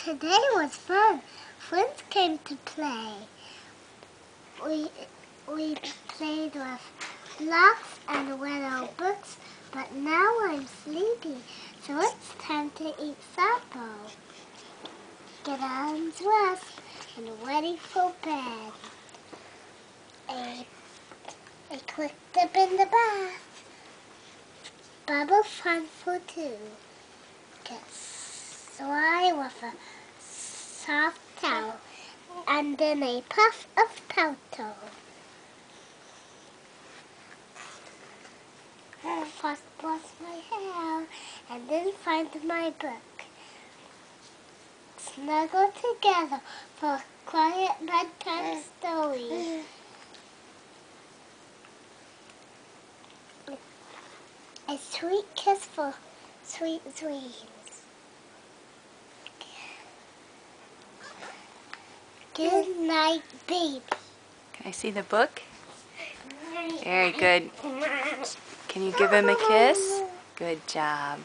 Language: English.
Today was fun. Friends came to play. We played with blocks and read our books, but now I'm sleepy, so it's time to eat supper. Get undressed and ready for bed. A quick dip in the bath. Bubble fun for two. Get dry with a soft towel and then a puff of powder. First brush my hair and then find my book. Snuggle together for a quiet bedtime story. A sweet kiss for sweet dreams. Good night, baby. Can I see the book? Very good. Can you give him a kiss? Good job.